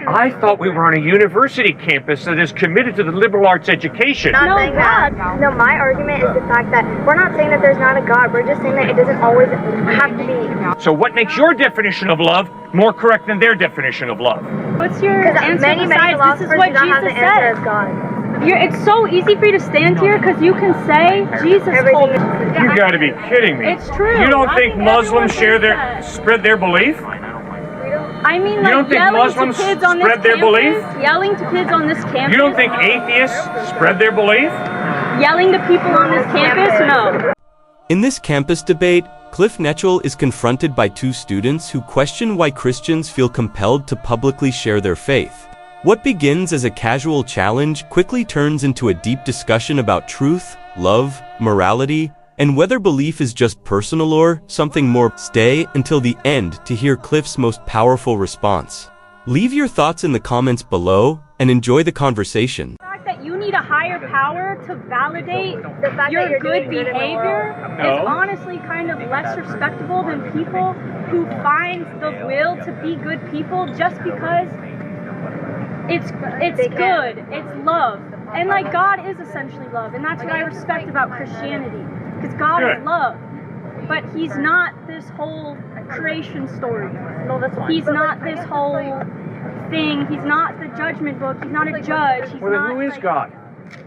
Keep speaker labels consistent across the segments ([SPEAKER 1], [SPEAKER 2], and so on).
[SPEAKER 1] I thought we were on a university campus that is committed to the liberal arts education.
[SPEAKER 2] Not saying that. No, my argument is the fact that we're not saying that there's not a God. We're just saying that it doesn't always have to be.
[SPEAKER 1] So what makes your definition of love more correct than their definition of love?
[SPEAKER 3] What's your answer
[SPEAKER 2] many
[SPEAKER 3] besides this is what Jesus said? It's so easy for you to stand here because you can say Jesus told me.
[SPEAKER 1] You got to be kidding me.
[SPEAKER 3] It's true.
[SPEAKER 1] You don't think Muslims spread their belief?
[SPEAKER 3] I mean,
[SPEAKER 1] you don't think Muslims
[SPEAKER 3] spread
[SPEAKER 1] their belief?
[SPEAKER 3] Yelling to kids on this campus.
[SPEAKER 1] You don't think atheists spread their belief?
[SPEAKER 3] Yelling to people on this campus? No.
[SPEAKER 4] In this campus debate, Cliffe Knechtle is confronted by two students who question why Christians feel compelled to publicly share their faith. What begins as a casual challenge quickly turns into a deep discussion about truth, love, morality, and whether belief is just personal or something more. Stay until the end to hear Cliffe's most powerful response. Leave your thoughts in the comments below and enjoy the conversation.
[SPEAKER 3] The fact that you need a higher power to validate your good behavior is honestly kind of less respectable than people who find the will to be good people just because it's good, it's love. And like God is essentially love, and that's what I respect about Christianity. Because God is love, but He's not this whole creation story. He's not this whole thing. He's not the judgment book. He's not a judge.
[SPEAKER 1] Well, then who is God?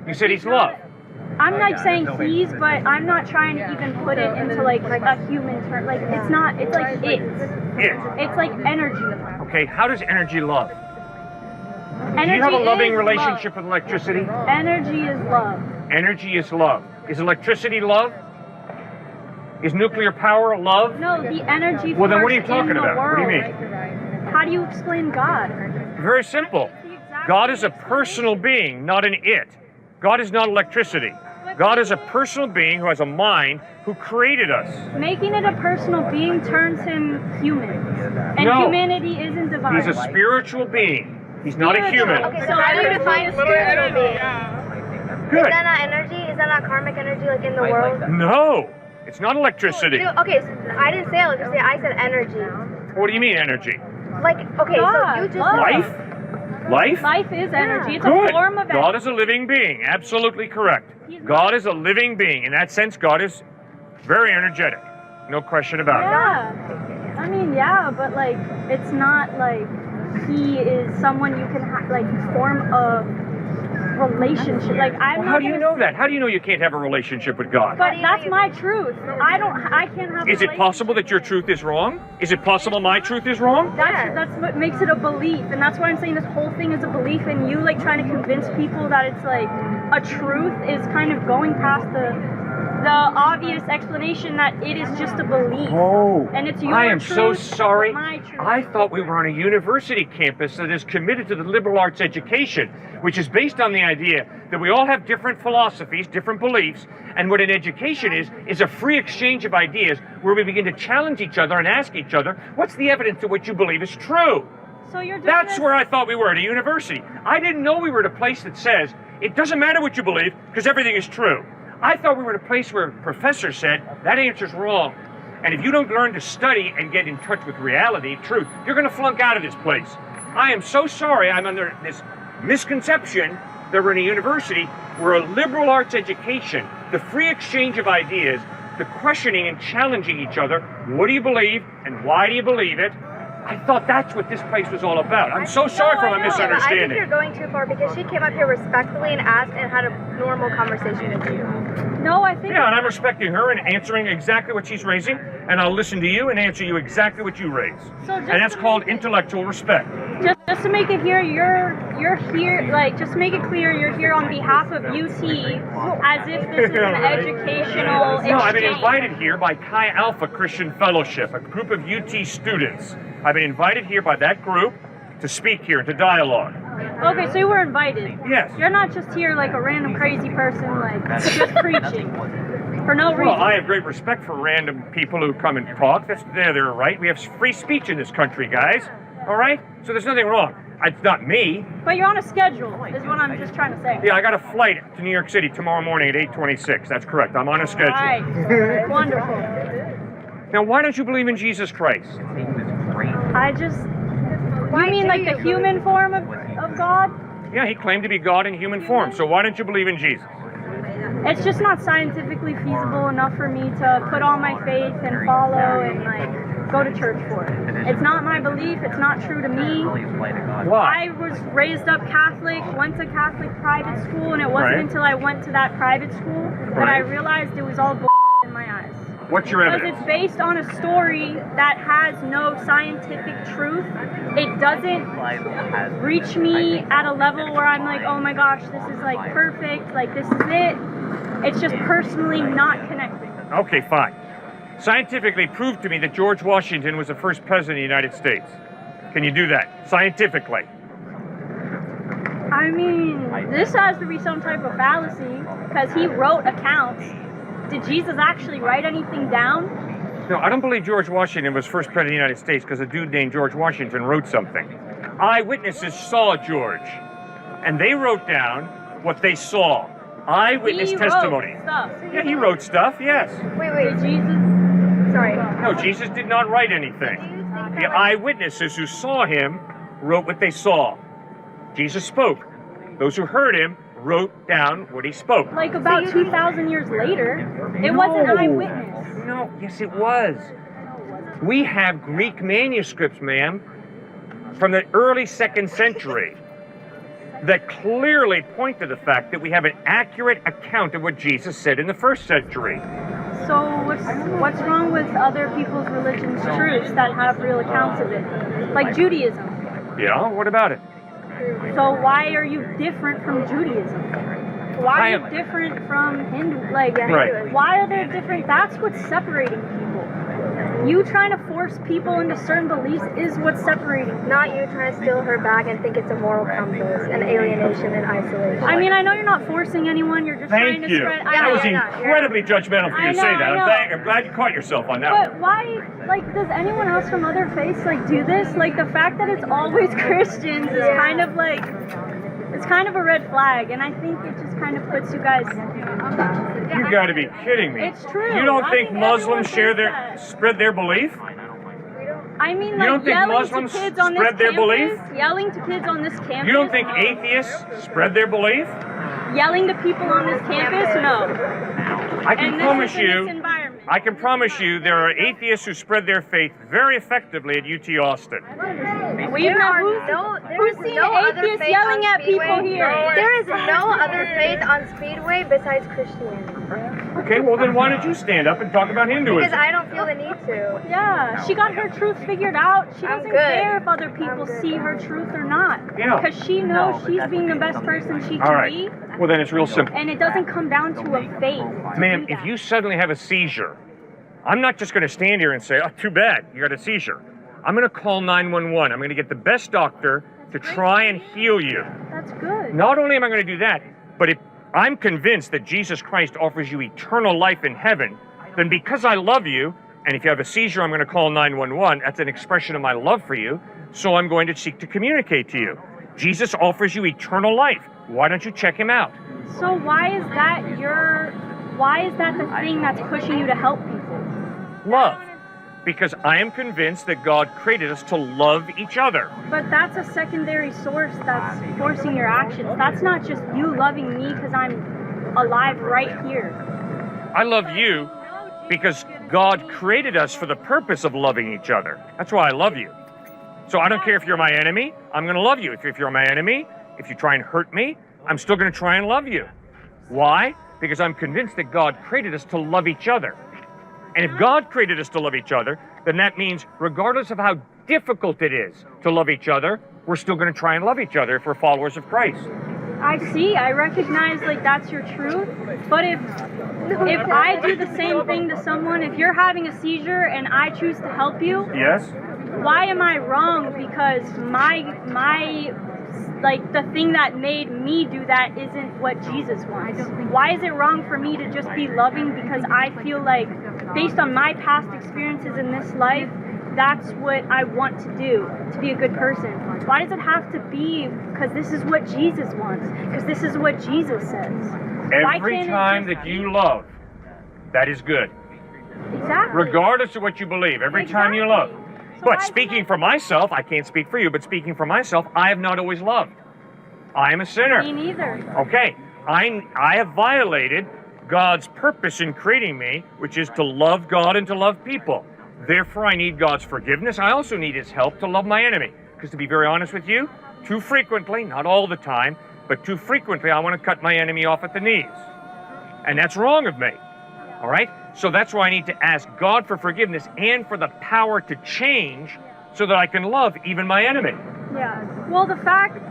[SPEAKER 1] You said He's love.
[SPEAKER 3] I'm not saying He's, but I'm not trying to even put it into like a human term. Like it's not. It's like it. It's like energy.
[SPEAKER 1] Okay, how does energy love?
[SPEAKER 3] Energy
[SPEAKER 1] Do you have a loving relationship with electricity?
[SPEAKER 3] Energy is love.
[SPEAKER 1] Energy is love. Is electricity love? Is nuclear power love?
[SPEAKER 3] No, the energy.
[SPEAKER 1] Well, then what are you talking about? What do you mean?
[SPEAKER 3] How do you explain God?
[SPEAKER 1] Very simple. God is a personal being, not an it. God is not electricity. God is a personal being who has a mind, who created us.
[SPEAKER 3] Making it a personal being turns him human. And humanity isn't divine.
[SPEAKER 1] He's a spiritual being. He's not a human.
[SPEAKER 2] Okay, so how do you define spiritual being?
[SPEAKER 1] Good.
[SPEAKER 2] Is that not energy? Is that not karmic energy like in the world?
[SPEAKER 1] No. It's not electricity.
[SPEAKER 2] Okay, so I didn't say electricity, I said energy.
[SPEAKER 1] What do you mean energy?
[SPEAKER 2] Like, okay, so you just...
[SPEAKER 1] Life? Life?
[SPEAKER 3] Life is energy. It's a form of energy.
[SPEAKER 1] God is a living being. Absolutely correct. God is a living being. In that sense, God is very energetic. No question about it.
[SPEAKER 3] I mean, yeah, but like, it's not like He is someone you can form a relationship. Like,
[SPEAKER 1] how do you know that? How do you know you can't have a relationship with God?
[SPEAKER 3] But that's my truth. I can't have.
[SPEAKER 1] Is it possible that your truth is wrong? Is it possible my truth is wrong?
[SPEAKER 3] That's what makes it a belief, and that's why I'm saying this whole thing is a belief. And you like trying to convince people that it's like a truth is kind of going past the obvious explanation that it is just a belief.
[SPEAKER 1] Oh,
[SPEAKER 3] and it's your
[SPEAKER 1] I am
[SPEAKER 3] truth,
[SPEAKER 1] so sorry.
[SPEAKER 3] my truth.
[SPEAKER 1] I thought we were on a university campus that is committed to the liberal arts education, which is based on the idea that we all have different philosophies, different beliefs, and what an education is a free exchange of ideas where we begin to challenge each other and ask each other, what's the evidence that what you believe is true?
[SPEAKER 3] So you're doing
[SPEAKER 1] That's where I thought we were, at a university. I didn't know we were at a place that says, it doesn't matter what you believe, because everything is true. I thought we were at a place where a professor said, that answer's wrong. And if you don't learn to study and get in touch with reality, truth, you're going to flunk out of this place. I am so sorry I'm under this misconception that we're in a university where a liberal arts education, the free exchange of ideas, the questioning and challenging each other, what do you believe and why do you believe it? I thought that's what this place was all about. I'm so sorry for my misunderstanding.
[SPEAKER 2] I think you're going too far because she came up here respectfully and asked and had a normal conversation with you.
[SPEAKER 3] No, I think...
[SPEAKER 1] Yeah, and I'm respecting her and answering exactly what she's raising, and I'll listen to you and answer you exactly what you raise. And that's called intellectual respect.
[SPEAKER 3] Just to make it here, you're here, like, just make it clear you're here on behalf of UT as if this is an educational exchange.
[SPEAKER 1] No, I've been invited here by Chi Alpha Christian Fellowship, a group of UT students. I've been invited here by that group to speak here, to dialogue.
[SPEAKER 3] Okay, so you were invited.
[SPEAKER 1] Yes.
[SPEAKER 3] You're not just here like a random crazy person, like, just preaching for no reason.
[SPEAKER 1] Well, I have great respect for random people who come and talk. That's their right. We have free speech in this country, guys. All right? So there's nothing wrong. It's not me.
[SPEAKER 3] But you're on a schedule, is what I'm just trying to say.
[SPEAKER 1] Yeah, I got a flight to New York City tomorrow morning at 8:26. That's correct. I'm on a schedule.
[SPEAKER 3] Right. Wonderful.
[SPEAKER 1] Now, why don't you believe in Jesus Christ?
[SPEAKER 3] You mean like the human form of God?
[SPEAKER 1] Yeah, he claimed to be God in human form. So why don't you believe in Jesus?
[SPEAKER 3] It's just not scientifically feasible enough for me to put all my faith and follow and like go to church for it. It's not my belief. It's not true to me.
[SPEAKER 1] Why?
[SPEAKER 3] I was raised up Catholic, went to Catholic private school, and it wasn't until I went to that private school that I realized it was all bull in my eyes.
[SPEAKER 1] What's your
[SPEAKER 3] Because
[SPEAKER 1] evidence?
[SPEAKER 3] it's based on a story that has no scientific truth. It doesn't reach me at a level where I'm like, oh my gosh, this is like perfect, like this is it. It's just personally not connecting.
[SPEAKER 1] Okay, fine. Scientifically prove to me that George Washington was the first president of the United States. Can you do that? Scientifically.
[SPEAKER 3] I mean, this has to be some type of fallacy because he wrote accounts. Did Jesus actually write anything down?
[SPEAKER 1] No, I don't believe George Washington was first president of the United States because a dude named George Washington wrote something. Eyewitnesses saw George, and they wrote down what they saw. Eyewitness
[SPEAKER 3] He
[SPEAKER 1] testimony.
[SPEAKER 3] wrote stuff.
[SPEAKER 1] Yeah, he wrote stuff, yes.
[SPEAKER 2] Wait,
[SPEAKER 3] Did Jesus?
[SPEAKER 2] sorry.
[SPEAKER 1] No, Jesus did not write anything. The eyewitnesses who saw him wrote what they saw. Jesus spoke. Those who heard him wrote down what he spoke.
[SPEAKER 3] Like about 2,000 years later, it was an eyewitness.
[SPEAKER 1] No, yes it was. We have Greek manuscripts, ma'am, from the early 2nd century that clearly point to the fact that we have an accurate account of what Jesus said in the 1st century.
[SPEAKER 3] So what's wrong with other people's religions' truths that have real accounts of it? Like Judaism.
[SPEAKER 1] Yeah, what about it?
[SPEAKER 3] So why are you different from Judaism? Why are you different from Hindu? Like,
[SPEAKER 1] Right.
[SPEAKER 3] why are they different? That's what's separating people. You trying to force people into certain beliefs is what's separating.
[SPEAKER 2] Not you trying to steal her bag and think it's a moral compass and alienation and isolation.
[SPEAKER 3] I mean, I know you're not forcing anyone. You're just trying
[SPEAKER 1] Thank
[SPEAKER 3] to
[SPEAKER 1] you.
[SPEAKER 3] spread.
[SPEAKER 1] That was
[SPEAKER 2] know.
[SPEAKER 1] incredibly judgmental for you to say
[SPEAKER 3] I
[SPEAKER 1] that.
[SPEAKER 3] know.
[SPEAKER 1] I'm glad you caught yourself on that
[SPEAKER 3] But
[SPEAKER 1] one.
[SPEAKER 3] why, like, does anyone else from other faiths, like, do this? Like, the fact that it's always Christians is kind of, like, it's kind of a red flag, and I think it just kind of puts you guys...
[SPEAKER 1] You got to be kidding me.
[SPEAKER 3] It's true.
[SPEAKER 1] You don't
[SPEAKER 3] I
[SPEAKER 1] think
[SPEAKER 3] think
[SPEAKER 1] Muslims
[SPEAKER 3] everyone thinks
[SPEAKER 1] spread their belief?
[SPEAKER 3] I mean,
[SPEAKER 1] You
[SPEAKER 3] like,
[SPEAKER 1] don't think
[SPEAKER 3] yelling
[SPEAKER 1] Muslims
[SPEAKER 3] to kids on this
[SPEAKER 1] spread their
[SPEAKER 3] campus,
[SPEAKER 1] belief?
[SPEAKER 3] yelling to kids on this campus.
[SPEAKER 1] You don't think
[SPEAKER 3] no.
[SPEAKER 1] atheists spread their belief?
[SPEAKER 3] Yelling to people on this campus? No.
[SPEAKER 1] I can
[SPEAKER 3] And
[SPEAKER 1] promise
[SPEAKER 3] this is in
[SPEAKER 1] you,
[SPEAKER 3] this environment.
[SPEAKER 1] I can promise you there are atheists who spread their faith very effectively at UT Austin.
[SPEAKER 3] Who's seeing atheists yelling at people here?
[SPEAKER 2] There is no other faith on Speedway besides Christianity.
[SPEAKER 1] Okay, well then why don't you stand up and talk about Hinduism?
[SPEAKER 2] Because I don't feel the need to.
[SPEAKER 3] Yeah, she got her truth figured out. She
[SPEAKER 2] I'm
[SPEAKER 3] doesn't
[SPEAKER 2] good.
[SPEAKER 3] care if other people see her truth or not.
[SPEAKER 1] Yeah.
[SPEAKER 3] Because she knows she's being the best person she
[SPEAKER 1] All
[SPEAKER 3] can
[SPEAKER 1] right.
[SPEAKER 3] be.
[SPEAKER 1] Well then it's real simple.
[SPEAKER 3] And it doesn't come down to a faith. to
[SPEAKER 1] Ma'am,
[SPEAKER 3] do that.
[SPEAKER 1] if you suddenly have a seizure, I'm not just going to stand here and say, oh, too bad, you got a seizure. I'm going to call 911. I'm going to get the best doctor to try and heal you.
[SPEAKER 3] That's good.
[SPEAKER 1] Not only am I going to do that, but if I'm convinced that Jesus Christ offers you eternal life in heaven, then because I love you, and if you have a seizure, I'm going to call 911, that's an expression of my love for you, so I'm going to seek to communicate to you. Jesus offers you eternal life. Why don't you check him out?
[SPEAKER 3] So why is that the thing that's pushing you to help people?
[SPEAKER 1] Love. Because I am convinced that God created us to love each other.
[SPEAKER 3] But that's a secondary source that's forcing your actions. That's not just you loving me because I'm alive right here.
[SPEAKER 1] I love you because God created us for the purpose of loving each other. That's why I love you. So I don't care if you're my enemy, I'm going to love you. If you're my enemy, if you try and hurt me, I'm still going to try and love you. Why? Because I'm convinced that God created us to love each other. And if God created us to love each other, then that means regardless of how difficult it is to love each other, we're still going to try and love each other if we're followers of Christ.
[SPEAKER 3] I see, I recognize like that's your truth, but if I do the same thing to someone, if you're having a seizure and I choose to help you,
[SPEAKER 1] Yes?
[SPEAKER 3] why am I wrong? Because my like the thing that made me do that isn't what Jesus wants. Why is it wrong for me to just be loving because I feel like based on my past experiences in this life, that's what I want to do, to be a good person? Why does it have to be because this is what Jesus wants? Because this is what Jesus says. Why
[SPEAKER 1] Every
[SPEAKER 3] can't it
[SPEAKER 1] time
[SPEAKER 3] just
[SPEAKER 1] that you love, that is good.
[SPEAKER 3] Exactly.
[SPEAKER 1] Regardless of what you believe, every time you love. But speaking for myself, I can't speak for you, but speaking for myself, I have not always loved. I am a sinner.
[SPEAKER 3] Me neither.
[SPEAKER 1] Okay, I have violated God's purpose in creating me, which is to love God and to love people. Therefore, I need God's forgiveness. I also need His help to love my enemy. Because to be very honest with you, too frequently, not all the time, but too frequently, I want to cut my enemy off at the knees. And that's wrong of me. All right? So that's why I need to ask God for forgiveness and for the power to change so that I can love even my enemy.
[SPEAKER 3] Yeah. Well,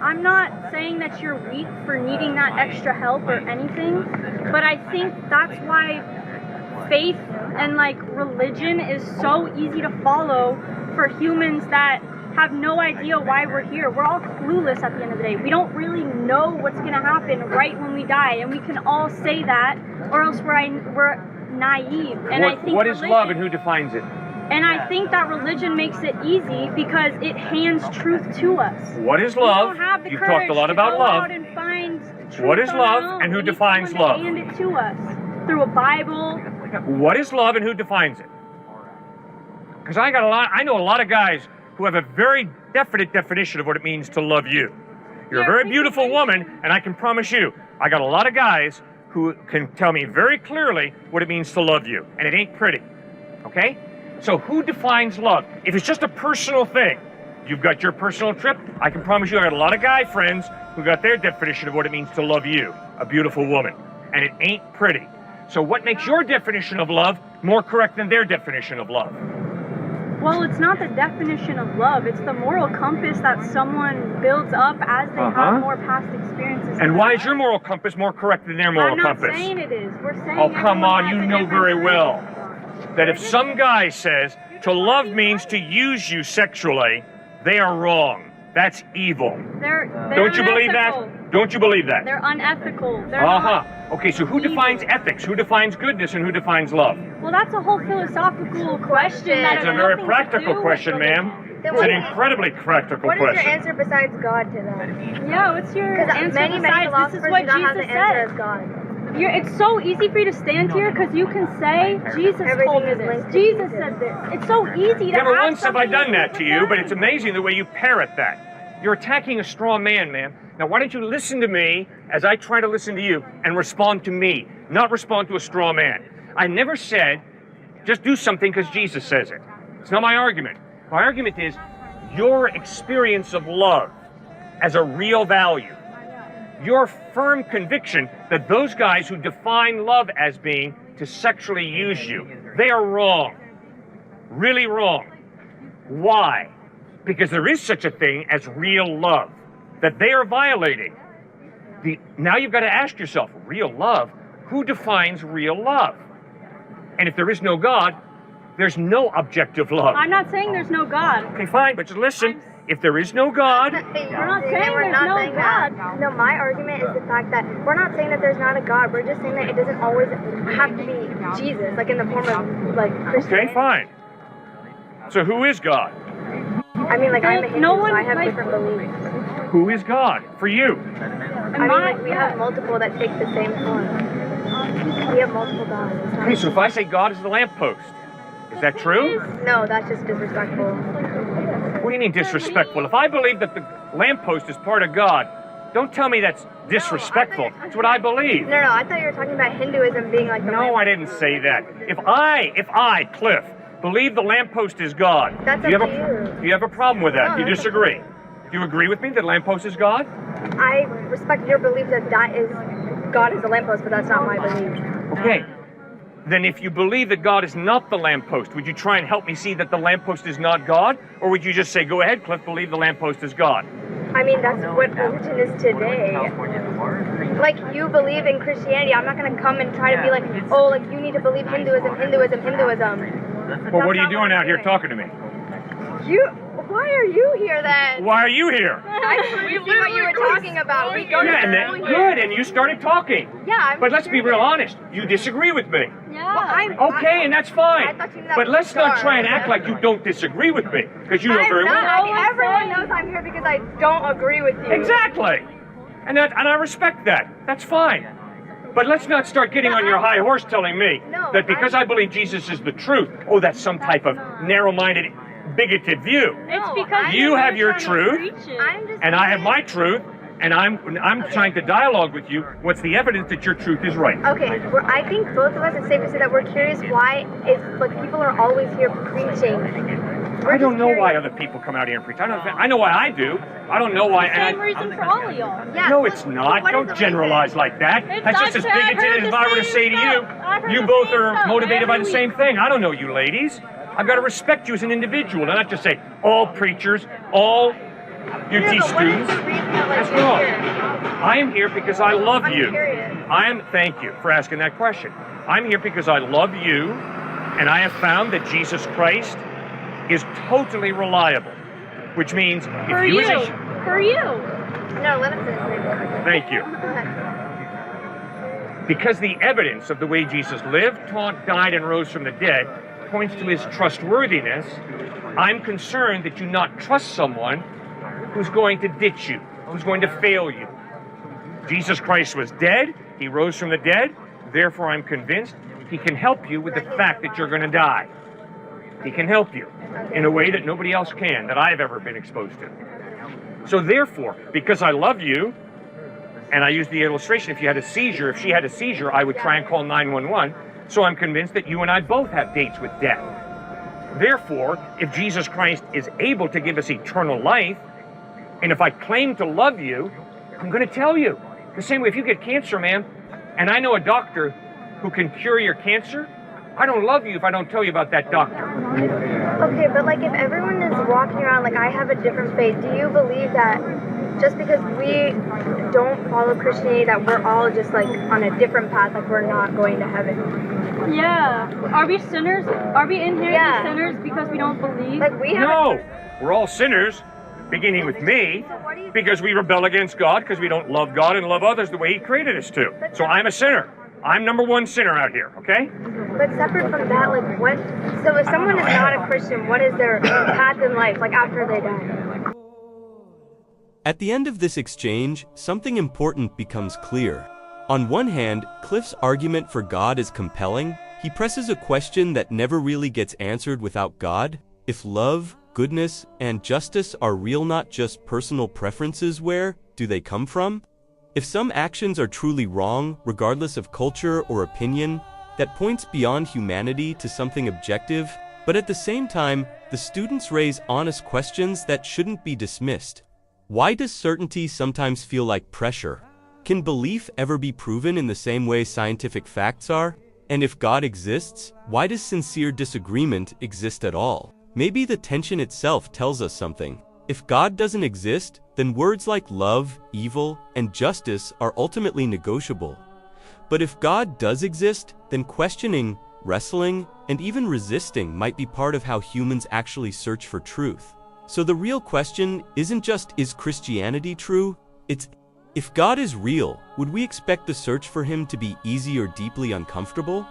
[SPEAKER 3] I'm not saying that you're weak for needing that extra help or anything, but I think that's why faith and religion is so easy to follow for humans that have no idea why we're here. We're all clueless at the end of the day. We don't really know what's going to happen right when we die, and we can all say that, or else we're naive. And I think
[SPEAKER 1] what is love and who defines it?
[SPEAKER 3] And I think that religion makes it easy because it hands truth to us.
[SPEAKER 1] What is love? You've talked a lot about love. What is love and who defines love?
[SPEAKER 3] Hand it to us through a Bible.
[SPEAKER 1] What is love and who defines it? Because I know a lot of guys who have a very definite definition of what it means to love you. You're a very beautiful woman, and I can promise you, I got a lot of guys who can tell me very clearly what it means to love you, and it ain't pretty, okay? So who defines love? If it's just a personal thing, you've got your personal trip, I can promise you I got a lot of guy friends who got their definition of what it means to love you, a beautiful woman, and it ain't pretty. So what makes your definition of love more correct than their definition of love?
[SPEAKER 3] Well, it's not the definition of love. It's the moral compass that someone builds up as they have more past experiences.
[SPEAKER 1] And why is your moral compass more correct than their moral compass?
[SPEAKER 3] I'm not saying it is. We're saying
[SPEAKER 1] oh, come on, you know very well that if some guy says to love means to use you sexually, they are wrong. That's evil.
[SPEAKER 3] They're
[SPEAKER 1] Don't you believe that? Don't you believe that?
[SPEAKER 3] They're unethical. They're
[SPEAKER 1] Okay, so who defines ethics? Who defines goodness and who defines love?
[SPEAKER 3] Well, that's a whole philosophical question.
[SPEAKER 1] It's a very practical question, ma'am. It's an incredibly practical question.
[SPEAKER 2] What is your answer besides God to that?
[SPEAKER 3] Yeah, what's your answer
[SPEAKER 2] many
[SPEAKER 3] besides
[SPEAKER 2] philosophers
[SPEAKER 3] this is what
[SPEAKER 2] do not have
[SPEAKER 3] Jesus
[SPEAKER 2] the answer
[SPEAKER 3] said?
[SPEAKER 2] as God.
[SPEAKER 3] It's so easy for you to stand here because you can say, Jesus told me this. Jesus said this. It's so easy to
[SPEAKER 1] Never once have I done that to you, but it's amazing the way you parrot that. You're attacking a straw man, ma'am. Now, why don't you listen to me as I try to listen to you and respond to me, not respond to a straw man. I never said, just do something because Jesus says it. It's not my argument. My argument is your experience of love as a real value, your firm conviction that those guys who define love as being to sexually use you, they are wrong. Really wrong. Why? Because there is such a thing as real love that they are violating. Now you've got to ask yourself, real love? Who defines real love? And if there is no God, there's no objective love.
[SPEAKER 3] I'm not saying there's no God.
[SPEAKER 1] Okay, fine, but just listen. If there is no God...
[SPEAKER 3] We're not saying there's no God.
[SPEAKER 2] No, my argument is the fact that we're not saying that there's not a God. We're just saying that it doesn't always have to be Jesus, like in the form of, Christianity.
[SPEAKER 1] Okay, fine. So who is God?
[SPEAKER 2] I mean, I'm a Hindu, so I have different beliefs.
[SPEAKER 1] Who is God for you?
[SPEAKER 2] We have multiple that take the same form. We have multiple gods.
[SPEAKER 1] Okay, so if I say God is the lamppost, is that true?
[SPEAKER 2] No, that's just disrespectful.
[SPEAKER 1] What do you mean disrespectful? If I believe that the lamppost is part of God, don't tell me that's disrespectful. It's what I believe.
[SPEAKER 2] No, I thought you were talking about Hinduism being like the
[SPEAKER 1] No, I didn't say that. If I, Cliff, believe the lamppost is God,
[SPEAKER 2] That's
[SPEAKER 1] do you
[SPEAKER 2] up to you.
[SPEAKER 1] Do you have a problem with that?
[SPEAKER 2] No,
[SPEAKER 1] Do you
[SPEAKER 2] that's
[SPEAKER 1] disagree? Do you agree with me that lamppost is God?
[SPEAKER 2] I respect your belief that God is the lamppost, but that's not my belief.
[SPEAKER 1] Okay. Then if you believe that God is not the lamppost, would you try and help me see that the lamppost is not God? Or would you just say, go ahead, Cliff, believe the lamppost is God?
[SPEAKER 2] I mean, that's what religion is today. Like, you believe in Christianity. I'm not going to come and try to be like, oh, you need to believe Hinduism.
[SPEAKER 1] Well, what are you doing out here talking to me?
[SPEAKER 2] Why are you here then?
[SPEAKER 1] Why are you here?
[SPEAKER 2] I just wanted to see what you were talking about.
[SPEAKER 1] Good, and you started talking.
[SPEAKER 2] Yeah,
[SPEAKER 1] But let's be real honest. You disagree with me.
[SPEAKER 3] Yeah.
[SPEAKER 1] Okay, and that's fine. But let's not try and act
[SPEAKER 2] like
[SPEAKER 1] like you don't disagree with me, because you know very well.
[SPEAKER 2] Everyone knows I'm here because I don't agree with you.
[SPEAKER 1] Exactly. And I respect that. That's fine. But let's not start getting on your high horse telling me that because I believe Jesus is the truth, that's some type of narrow-minded bigoted view.
[SPEAKER 3] It's because
[SPEAKER 1] You have your
[SPEAKER 3] trying to
[SPEAKER 1] truth,
[SPEAKER 3] preach it.
[SPEAKER 1] and I have my truth, and I'm trying to dialogue with you. What's the evidence that your truth is right?
[SPEAKER 2] Okay, well, I think both of us, it's safe to say that we're curious why people are always here preaching.
[SPEAKER 1] I don't know why other people come out here and preach. I know why I do. I don't know why.
[SPEAKER 3] Same reason for all of y'all.
[SPEAKER 2] Yeah,
[SPEAKER 1] No, it's not. Don't generalize like that. That's just as bigoted as if I were to say to you, you both are motivated by the same thing. I don't know you ladies. I've got to respect you as an individual and not just say all preachers, all UT students. That's wrong. I am here because I love you. Thank you for asking that question. I'm here because I love you, and I have found that Jesus Christ is totally reliable, which means
[SPEAKER 3] For you. For you.
[SPEAKER 2] No, let him finish.
[SPEAKER 1] Thank you. Because the evidence of the way Jesus lived, taught, died, and rose from the dead points to his trustworthiness, I'm concerned that you not trust someone who's going to ditch you, who's going to fail you. Jesus Christ was dead. He rose from the dead. Therefore, I'm convinced he can help you with the fact that you're going to die. He can help you in a way that nobody else can, that I've ever been exposed to. So therefore, because I love you, and I use the illustration, if she had a seizure, I would try and call 911. So I'm convinced that you and I both have dates with death. Therefore, if Jesus Christ is able to give us eternal life, and if I claim to love you, I'm going to tell you. The same way, if you get cancer, man, and I know a doctor who can cure your cancer, I don't love you if I don't tell you about that doctor.
[SPEAKER 2] Okay, but like if everyone is walking around like I have a different faith, do you believe that just because we don't follow Christianity that we're all just like on a different path, like we're not going to heaven?
[SPEAKER 3] Yeah. Are we sinners? Are we in here as sinners because we don't believe?
[SPEAKER 2] Like we have
[SPEAKER 1] No, we're all sinners, beginning with me, because we rebel against God, because we don't love God and love others the way he created us to. So I'm a sinner. I'm number one sinner out here, okay?
[SPEAKER 2] But separate from that, like what? So if someone is not a Christian, what is their path in life, like after they die?
[SPEAKER 4] At the end of this exchange, something important becomes clear. On one hand, Cliffe's argument for God is compelling. He presses a question that never really gets answered without God. If love, goodness, and justice are real, not just personal preferences, where do they come from? If some actions are truly wrong, regardless of culture or opinion, that points beyond humanity to something objective. But at the same time, the students raise honest questions that shouldn't be dismissed. Why does certainty sometimes feel like pressure? Can belief ever be proven in the same way scientific facts are? And if God exists, why does sincere disagreement exist at all? Maybe the tension itself tells us something. If God doesn't exist, then words like love, evil, and justice are ultimately negotiable. But if God does exist, then questioning, wrestling, and even resisting might be part of how humans actually search for truth. So the real question isn't just, is Christianity true? It's, if God is real, would we expect the search for him to be easy or deeply uncomfortable?